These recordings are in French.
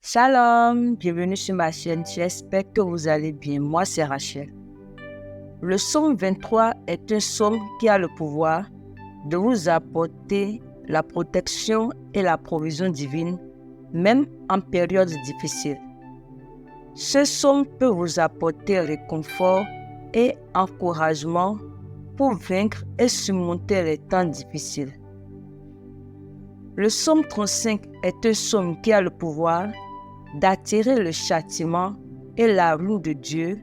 Shalom, bienvenue sur ma chaîne, j'espère que vous allez bien. Moi, c'est Rachel. Le psaume 23 est un psaume qui a le pouvoir de vous apporter la protection et la provision divine, même en période difficile. Ce psaume peut vous apporter réconfort et encouragement pour vaincre et surmonter les temps difficiles. Le psaume 35 est un psaume qui a le pouvoir d'attirer le châtiment et la ruine de Dieu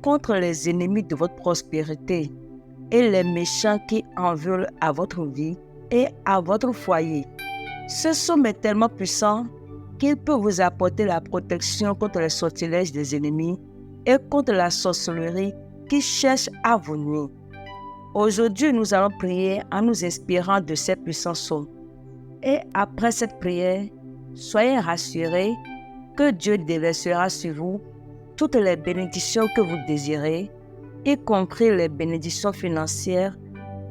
contre les ennemis de votre prospérité et les méchants qui en veulent à votre vie et à votre foyer. Ce psaume est tellement puissant qu'il peut vous apporter la protection contre les sortilèges des ennemis et contre la sorcellerie qui cherche à vous nuire. Aujourd'hui, nous allons prier en nous inspirant de ces puissants psaumes. Et après cette prière, soyez rassurés que Dieu déversera sur vous toutes les bénédictions que vous désirez, y compris les bénédictions financières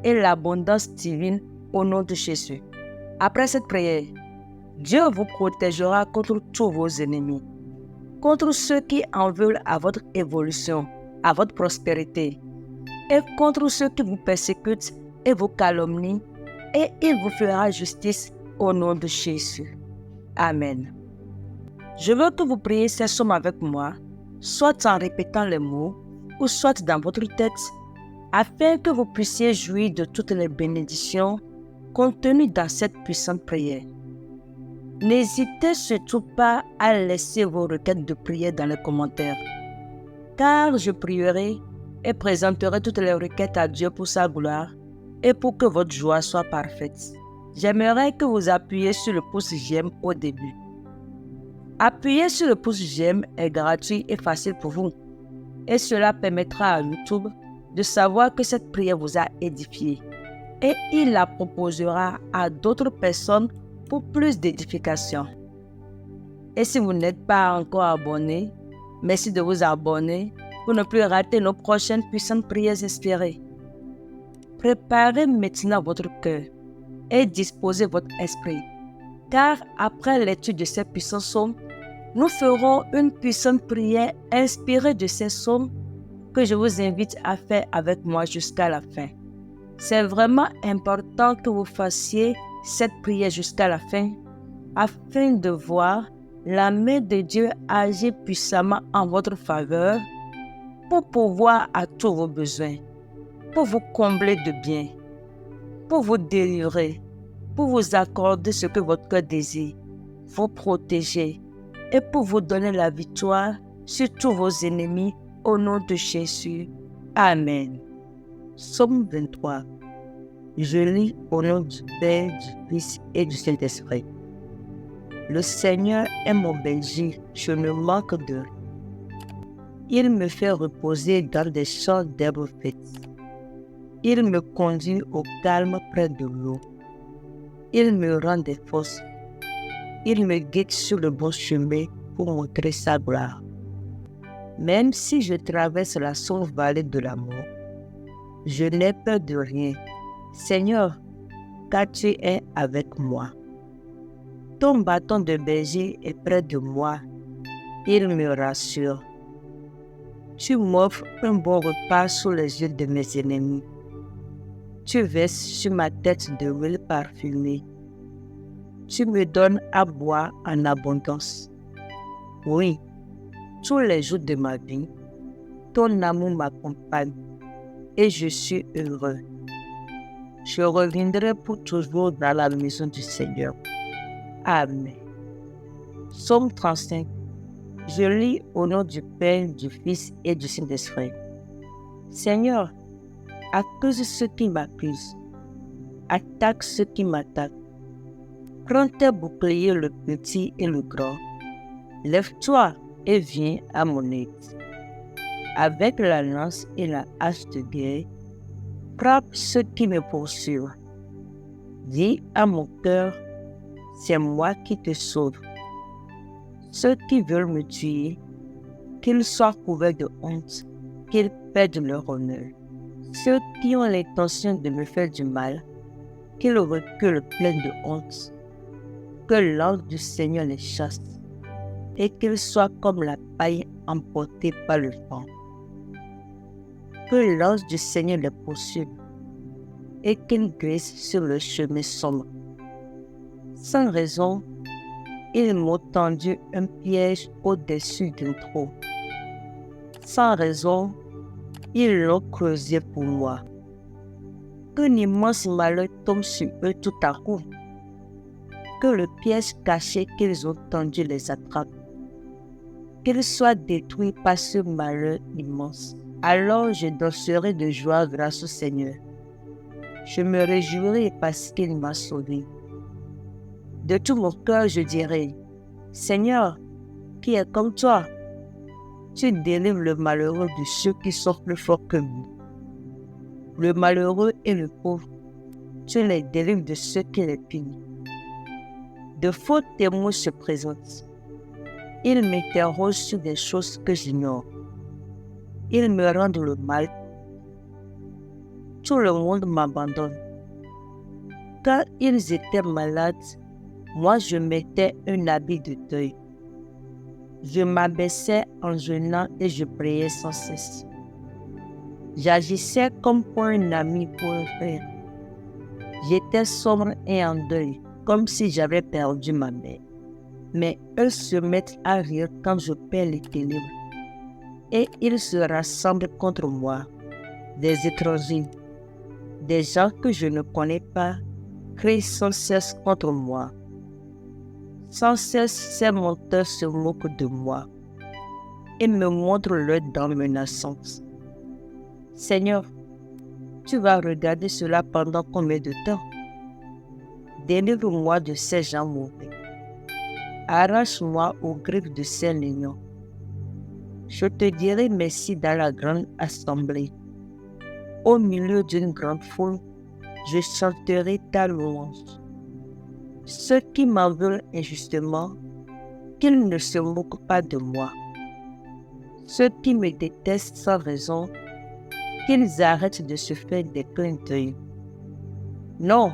et l'abondance divine au nom de Jésus. Après cette prière, Dieu vous protégera contre tous vos ennemis, contre ceux qui en veulent à votre évolution, à votre prospérité, et contre ceux qui vous persécutent et vous calomnient, et il vous fera justice au nom de Jésus. Amen. Je veux que vous priez ces psaumes avec moi, soit en répétant les mots, ou soit dans votre tête, afin que vous puissiez jouir de toutes les bénédictions contenues dans cette puissante prière. N'hésitez surtout pas à laisser vos requêtes de prière dans les commentaires, car je prierai et présenterai toutes les requêtes à Dieu pour sa gloire et pour que votre joie soit parfaite. J'aimerais que vous appuyiez sur le pouce j'aime au début. Appuyer sur le pouce j'aime est gratuit et facile pour vous. Et cela permettra à YouTube de savoir que cette prière vous a édifié. Et il la proposera à d'autres personnes pour plus d'édification. Et si vous n'êtes pas encore abonné, merci de vous abonner pour ne plus rater nos prochaines puissantes prières inspirées. Préparez maintenant votre cœur et disposez votre esprit. Car après l'étude de ces puissants psaumes, nous ferons une puissante prière inspirée de ces psaumes que je vous invite à faire avec moi jusqu'à la fin. C'est vraiment important que vous fassiez cette prière jusqu'à la fin afin de voir la main de Dieu agir puissamment en votre faveur pour pourvoir à tous vos besoins, pour vous combler de bien, pour vous délivrer, pour vous accorder ce que votre cœur désire, vous protéger et pour vous donner la victoire sur tous vos ennemis au nom de Jésus. Amen. Psaume 23. Je lis au nom du Père, du Fils et du Saint-Esprit. Le Seigneur est mon berger, je ne manque de rien. Il me fait reposer dans des champs d'herbes faites. Il me conduit au calme près de l'eau. Il me rend des forces. Il me guide sur le bon chemin pour montrer sa gloire. Même si je traverse la sombre vallée de la mort, je n'ai peur de rien. Seigneur, car tu es avec moi. Ton bâton de berger est près de moi. Il me rassure. Tu m'offres un bon repas sous les yeux de mes ennemis. Tu verses sur ma tête de l'huile parfumée. Tu me donnes à boire en abondance. Oui, tous les jours de ma vie, ton amour m'accompagne et je suis heureux. Je reviendrai pour toujours dans la maison du Seigneur. Amen. Psaume 35. Je lis au nom du Père, du Fils et du Saint-Esprit. Seigneur, accuse ceux qui m'accusent, attaque ceux qui m'attaquent. Prends tes boucliers, le petit et le grand. Lève-toi et viens à mon aide. Avec la lance et la hache de guerre, frappe ceux qui me poursuivent. Dis à mon cœur, c'est moi qui te sauve. Ceux qui veulent me tuer, qu'ils soient couverts de honte, qu'ils perdent leur honneur. Ceux qui ont l'intention de me faire du mal, qu'ils reculent pleins de honte. Que l'ange du Seigneur les chasse. et qu'ils soient comme la paille emportée par le vent. Que l'ange du Seigneur les poursuive et qu'ils glissent sur le chemin sombre. Sans raison, ils m'ont tendu un piège au-dessus d'un trou. Sans raison, ils l'ont creusé pour moi. Qu'un immense malheur tombe sur eux tout à coup. Que le piège caché qu'ils ont tendu les attrape. Qu'ils soient détruits par ce malheur immense. Alors je danserai de joie grâce au Seigneur. Je me réjouirai parce qu'il m'a sauvé. De tout mon cœur, je dirai, Seigneur, qui est comme toi? Tu délivres le malheureux de ceux qui sont plus forts que nous. Le malheureux et le pauvre, tu les délivres de ceux qui les punissent. De faux témoins se présentent. Ils m'interrogent sur des choses que j'ignore. Ils me rendent le mal. Tout le monde m'abandonne. Quand ils étaient malades, moi je mettais un habit de deuil. Je m'abaissais en jeûnant et je priais sans cesse. J'agissais comme pour un ami, pour un frère. J'étais sombre et en deuil, comme si j'avais perdu ma mère. Mais eux se mettent à rire quand je perds l'équilibre. Et ils se rassemblent contre moi, des étrangers, des gens que je ne connais pas, crient sans cesse contre moi. Sans cesse, ces menteurs se moquent de moi et me montrent leurs dents menaçantes. Seigneur, tu vas regarder cela pendant combien de temps? Délivre-moi de ces gens mauvais. Arrache-moi aux griffes de ces lions. Je te dirai merci dans la grande assemblée. Au milieu d'une grande foule, je chanterai ta louange. Ceux qui m'en veulent injustement, qu'ils ne se moquent pas de moi. Ceux qui me détestent sans raison, qu'ils arrêtent de se faire des clins d'œil. Non,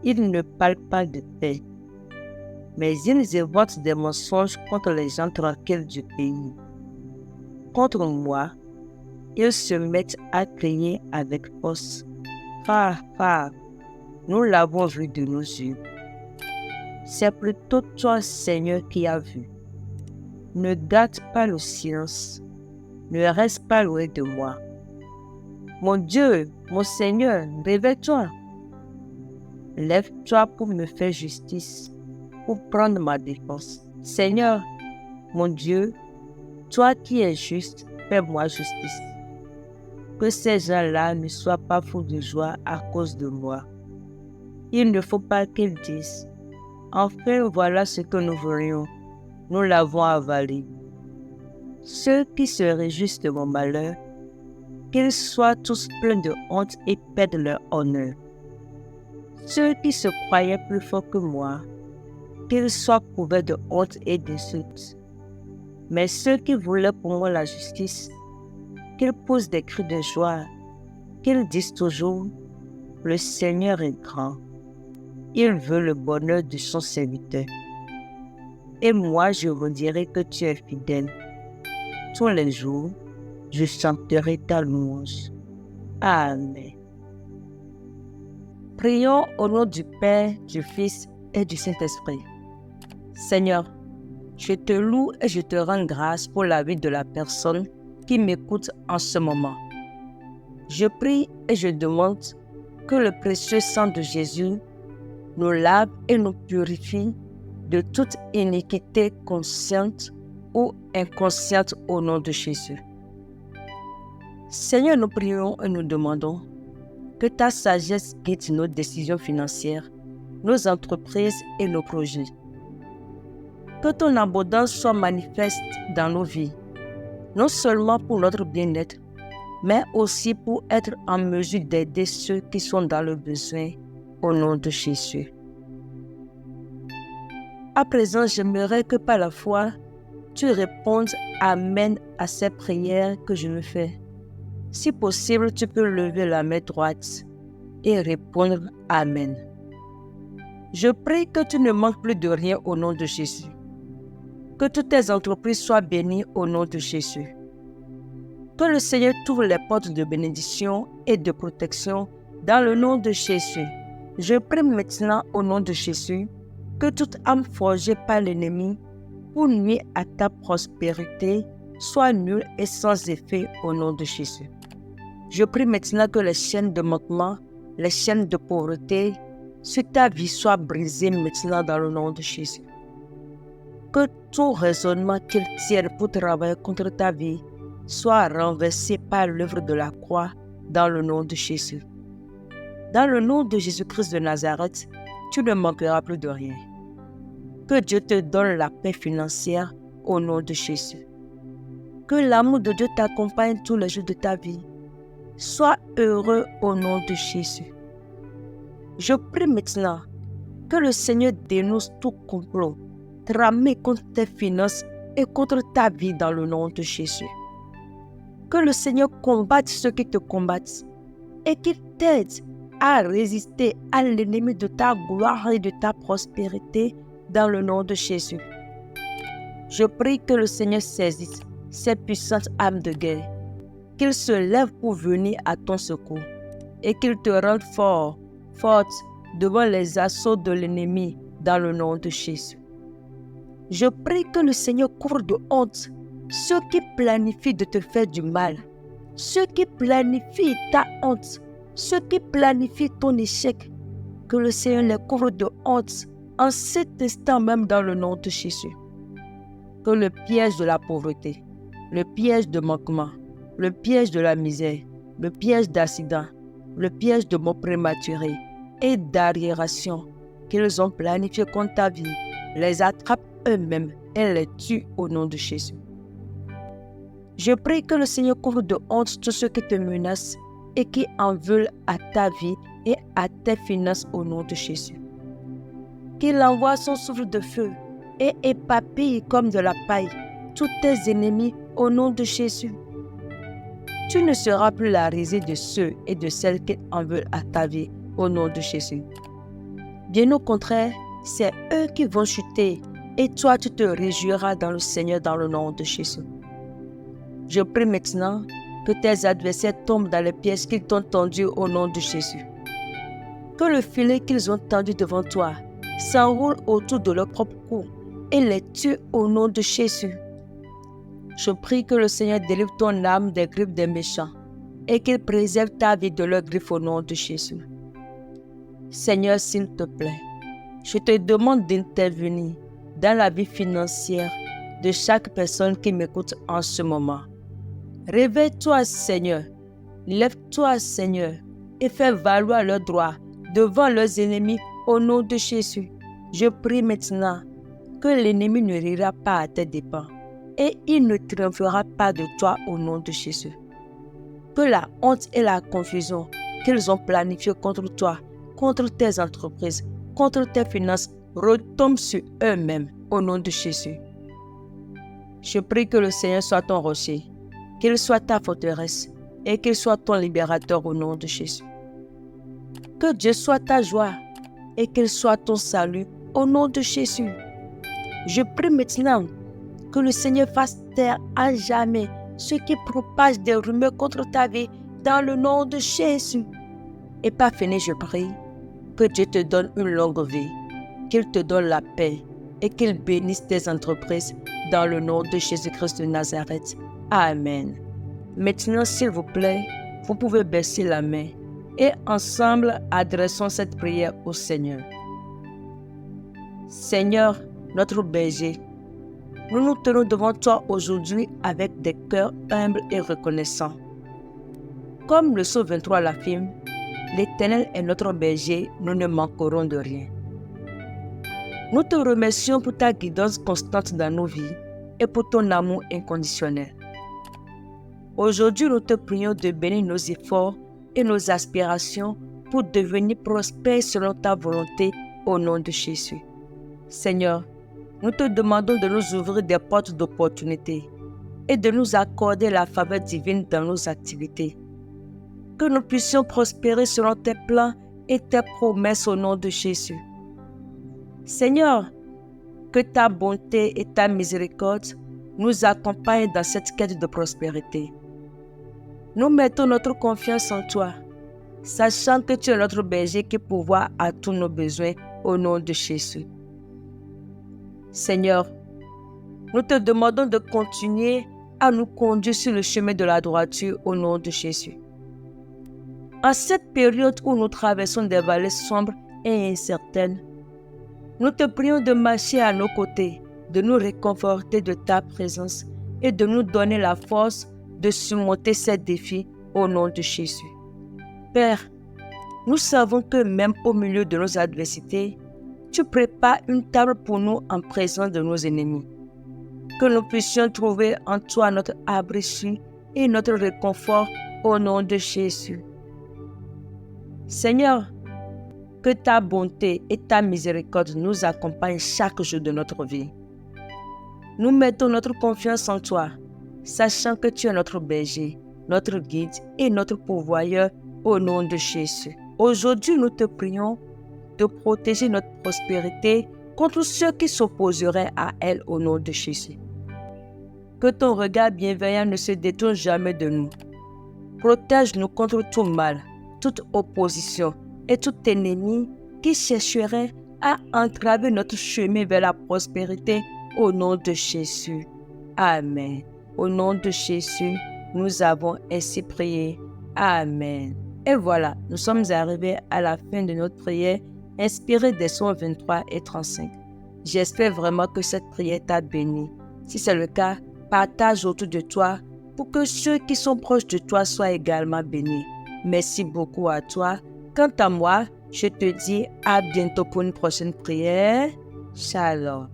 ils ne parlent pas de paix, mais ils évoquent des mensonges contre les gens tranquilles du pays. Contre moi, ils se mettent à crier avec force. Ah, ah, nous l'avons vu de nos yeux. C'est plutôt toi, Seigneur, qui as vu. Ne garde pas le silence. Ne reste pas loin de moi. Mon Dieu, mon Seigneur, réveille-toi. Lève-toi pour me faire justice, pour prendre ma défense. Seigneur, mon Dieu, toi qui es juste, fais-moi justice. Que ces gens-là ne soient pas fous de joie à cause de moi. Il ne faut pas qu'ils disent, enfin voilà ce que nous voulions, nous l'avons avalé. Ceux qui se réjouissent de mon malheur, qu'ils soient tous pleins de honte et perdent leur honneur. Ceux qui se croyaient plus forts que moi, qu'ils soient couverts de honte et d'insultes. Mais ceux qui voulaient pour moi la justice, qu'ils poussent des cris de joie, qu'ils disent toujours, le Seigneur est grand. Il veut le bonheur de son serviteur. Et moi, je vous dirai que tu es fidèle. Tous les jours, je chanterai ta louange. Amen. Prions au nom du Père, du Fils et du Saint-Esprit. Seigneur, je te loue et je te rends grâce pour la vie de la personne qui m'écoute en ce moment. Je prie et je demande que le précieux sang de Jésus nous lave et nous purifie de toute iniquité consciente ou inconsciente au nom de Jésus. Seigneur, nous prions et nous demandons que ta sagesse guide nos décisions financières, nos entreprises et nos projets. Que ton abondance soit manifeste dans nos vies, non seulement pour notre bien-être, mais aussi pour être en mesure d'aider ceux qui sont dans le besoin au nom de Jésus. À présent, j'aimerais que par la foi, tu répondes Amen à ces prières que je me fais. Si possible, tu peux lever la main droite et répondre Amen. Je prie que tu ne manques plus de rien au nom de Jésus. Que toutes tes entreprises soient bénies au nom de Jésus. Que le Seigneur t'ouvre les portes de bénédiction et de protection dans le nom de Jésus. Je prie maintenant au nom de Jésus que toute âme forgée par l'ennemi pour nuire à ta prospérité soit nulle et sans effet au nom de Jésus. Je prie maintenant que les chaînes de manquement, les chaînes de pauvreté sur ta vie soient brisées maintenant dans le nom de Jésus. Que tout raisonnement qu'il tienne pour travailler contre ta vie soit renversé par l'œuvre de la croix dans le nom de Jésus. Dans le nom de Jésus-Christ de Nazareth, tu ne manqueras plus de rien. Que Dieu te donne la paix financière au nom de Jésus. Que l'amour de Dieu t'accompagne tous les jours de ta vie. Sois heureux au nom de Jésus. Je prie maintenant que le Seigneur dénonce tout complot tramé contre tes finances et contre ta vie dans le nom de Jésus. Que le Seigneur combatte ceux qui te combattent et qu'il t'aide à résister à l'ennemi de ta gloire et de ta prospérité dans le nom de Jésus. Je prie que le Seigneur saisisse ces puissantes âmes de guerre, qu'il se lève pour venir à ton secours et qu'il te rende fort, forte devant les assauts de l'ennemi dans le nom de Jésus. Je prie que le Seigneur couvre de honte ceux qui planifient de te faire du mal, ceux qui planifient ta honte, ceux qui planifient ton échec, que le Seigneur les couvre de honte en cet instant même dans le nom de Jésus. Que le piège de la pauvreté, le piège de manquement, le piège de la misère, le piège d'accident, le piège de mort prématurée et d'arriération qu'ils ont planifié contre ta vie, les attrape eux-mêmes et les tue au nom de Jésus. Je prie que le Seigneur couvre de honte tous ceux qui te menacent et qui en veulent à ta vie et à tes finances au nom de Jésus. Qu'il envoie son souffle de feu et éparpille comme de la paille tous tes ennemis au nom de Jésus. Tu ne seras plus la risée de ceux et de celles qui en veulent à ta vie au nom de Jésus. Bien au contraire, c'est eux qui vont chuter et toi tu te réjouiras dans le Seigneur dans le nom de Jésus. Je prie maintenant que tes adversaires tombent dans les pièges qu'ils t'ont tendus au nom de Jésus. Que le filet qu'ils ont tendu devant toi s'enroule autour de leur propre cou et les tue au nom de Jésus. Je prie que le Seigneur délivre ton âme des griffes des méchants et qu'il préserve ta vie de leurs griffes au nom de Jésus. Seigneur, s'il te plaît, je te demande d'intervenir dans la vie financière de chaque personne qui m'écoute en ce moment. Réveille-toi, Seigneur. Lève-toi, Seigneur, et fais valoir leurs droits devant leurs ennemis au nom de Jésus. Je prie maintenant que l'ennemi ne rira pas à tes dépens et il ne triomphera pas de toi au nom de Jésus. Que la honte et la confusion qu'ils ont planifiées contre toi, contre tes entreprises, contre tes finances, retombent sur eux-mêmes au nom de Jésus. Je prie que le Seigneur soit ton rocher, qu'il soit ta forteresse et qu'il soit ton libérateur au nom de Jésus. Que Dieu soit ta joie et qu'il soit ton salut au nom de Jésus. Je prie maintenant que le Seigneur fasse taire à jamais ceux qui propagent des rumeurs contre ta vie dans le nom de Jésus. Et par fini, je prie que Dieu te donne une longue vie, qu'il te donne la paix et qu'il bénisse tes entreprises dans le nom de Jésus-Christ de Nazareth. Amen. Maintenant, s'il vous plaît, vous pouvez baisser la main et ensemble adressons cette prière au Seigneur. Seigneur, notre berger, nous nous tenons devant toi aujourd'hui avec des cœurs humbles et reconnaissants. Comme le psaume 23 l'affirme, l'Éternel est notre berger, nous ne manquerons de rien. Nous te remercions pour ta guidance constante dans nos vies et pour ton amour inconditionnel. Aujourd'hui, nous te prions de bénir nos efforts et nos aspirations pour devenir prospères selon ta volonté au nom de Jésus. Seigneur, nous te demandons de nous ouvrir des portes d'opportunité et de nous accorder la faveur divine dans nos activités. Que nous puissions prospérer selon tes plans et tes promesses au nom de Jésus. Seigneur, Que ta bonté et ta miséricorde nous accompagnent dans cette quête de prospérité. Nous mettons notre confiance en toi, sachant que tu es notre berger qui pourvoit à tous nos besoins au nom de Jésus. Seigneur, nous te demandons de continuer à nous conduire sur le chemin de la droiture au nom de Jésus. En cette période où nous traversons des vallées sombres et incertaines, nous te prions de marcher à nos côtés, de nous réconforter de ta présence et de nous donner la force de surmonter ces défis au nom de Jésus. Père, nous savons que même au milieu de nos adversités, tu prépares une table pour nous en présence de nos ennemis. Que nous puissions trouver en toi notre abri sûr et notre réconfort au nom de Jésus. Seigneur, que ta bonté et ta miséricorde nous accompagnent chaque jour de notre vie. Nous mettons notre confiance en toi, sachant que tu es notre berger, notre guide et notre pourvoyeur au nom de Jésus. Aujourd'hui, nous te prions de protéger notre prospérité contre ceux qui s'opposeraient à elle au nom de Jésus. Que ton regard bienveillant ne se détourne jamais de nous. Protège-nous contre tout mal, toute opposition et tout ennemi qui chercherait à entraver notre chemin vers la prospérité au nom de Jésus. Amen. Au nom de Jésus, nous avons ainsi prié. Amen. Et voilà, nous sommes arrivés à la fin de notre prière inspirée des psaumes 23 et 35. J'espère vraiment que cette prière t'a béni. Si c'est le cas, partage autour de toi pour que ceux qui sont proches de toi soient également bénis. Merci beaucoup à toi. Quant à moi, je te dis à bientôt pour une prochaine prière. Shalom.